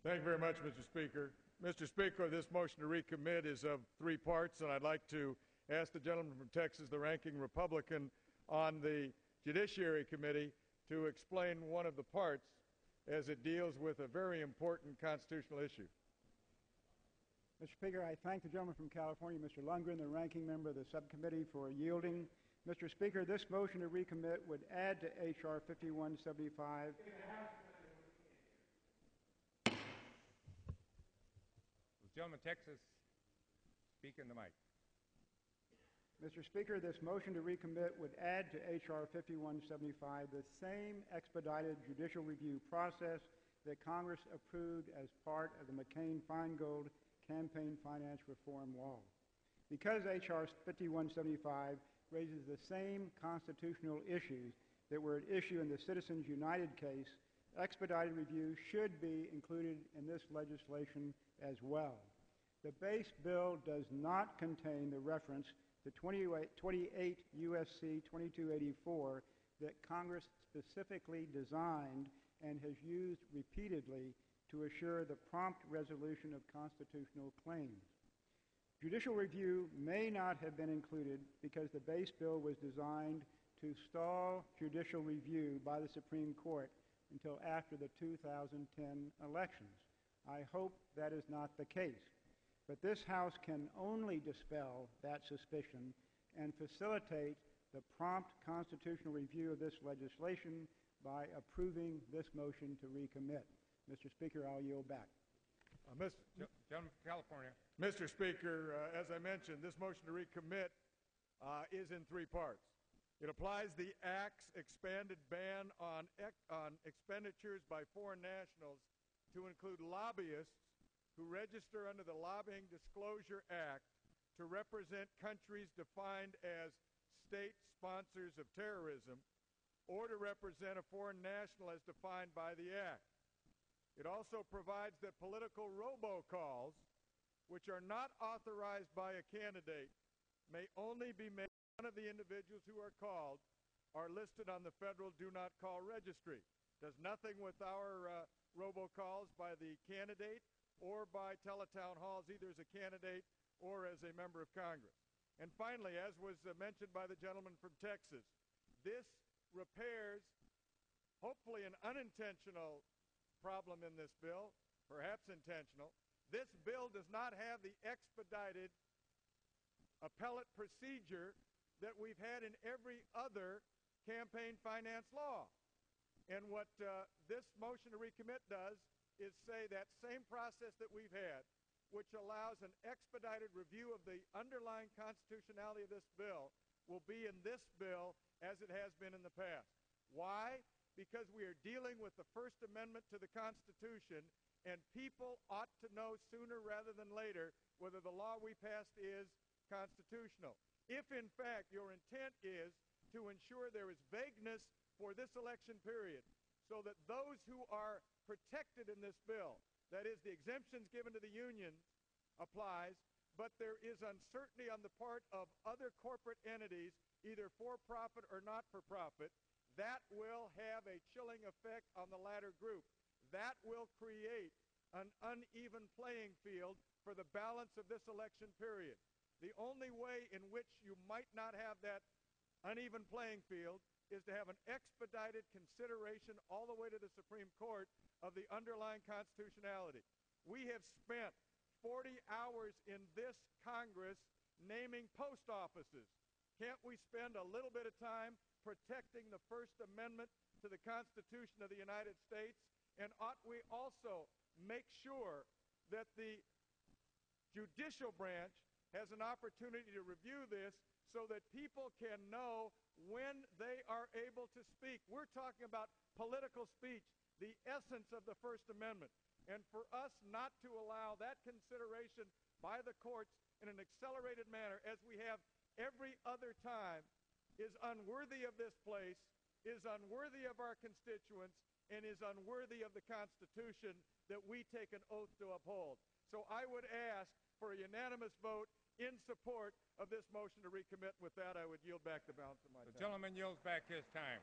Thank you very much, Mr. Speaker. Mr. Speaker, this motion to recommit is of three parts, and I'd like to ask the gentleman from Texas, the ranking Republican on the Judiciary Committee, to explain one of the parts as it deals with a very important constitutional issue. Mr. Speaker, I thank the gentleman from California, Mr. Lundgren, the ranking member of the subcommittee, for yielding. Mr. Speaker, this motion to recommit would add to H.R. 5175. The gentleman from Texas, speak in the mic. Mr. Speaker, this motion to recommit would add to H.R. 5175 the same expedited judicial review process that Congress approved as part of the McCain-Feingold campaign finance reform law. Because H.R. 5175 raises the same constitutional issues that were at issue in the Citizens United case, expedited review should be included in this legislation as well. The base bill does not contain the reference to 28 U.S.C. 2284 that Congress specifically designed and has used repeatedly to assure the prompt resolution of constitutional claims. Judicial review may not have been included because the base bill was designed to stall judicial review by the Supreme Court until after the 2010 elections. I hope that is not the case. But this House can only dispel that suspicion and facilitate the prompt constitutional review of this legislation by approving this motion to recommit. Mr. Speaker, I'll yield back. Gentleman from California. Mr. Speaker, as I mentioned, this motion to recommit is in three parts. It applies the Act's expanded ban on expenditures by foreign nationals to include lobbyists who register under the Lobbying Disclosure Act to represent countries defined as state sponsors of terrorism or to represent a foreign national as defined by the Act. It also provides that political robocalls, which are not authorized by a candidate, may only be made by one of the individuals who are called are listed on the federal Do Not Call registry. Does nothing with our robocalls by the candidate or by teletown halls, either as a candidate or as a member of Congress. And finally, as was mentioned by the gentleman from Texas, this repairs, hopefully, an unintentional problem in this bill, perhaps intentional. This bill does not have the expedited appellate procedure that we've had in every other campaign finance law. And what this motion to recommit does is say that same process that we've had, which allows an expedited review of the underlying constitutionality of this bill, will be in this bill as it has been in the past. Why? Because we are dealing with the First Amendment to the Constitution, and people ought to know sooner rather than later whether the law we passed is constitutional. If, in fact, your intent is to ensure there is vagueness for this election period so that those who are protected in this bill, that is, the exemptions given to the union, applies, but there is uncertainty on the part of other corporate entities, either for-profit or not-for-profit, that will have a chilling effect on the latter group. That will create an uneven playing field for the balance of this election period. The only way in which you might not have that uneven playing field is to have an expedited consideration all the way to the Supreme Court of the underlying constitutionality. We have spent 40 hours in this Congress naming post offices. Can't we spend a little bit of time protecting the First Amendment to the Constitution of the United States? And ought we also make sure that the judicial branch has an opportunity to review this so that people can know when they are able to speak? We're talking about political speech, the essence of the First Amendment. And for us not to allow that consideration by the courts in an accelerated manner, as we have every other time, is unworthy of this place, is unworthy of our constituents, and is unworthy of the Constitution that we take an oath to uphold. So I would ask for a unanimous vote in support of this motion to recommit. With that, I would yield back the balance of my time. The gentleman yields back his time.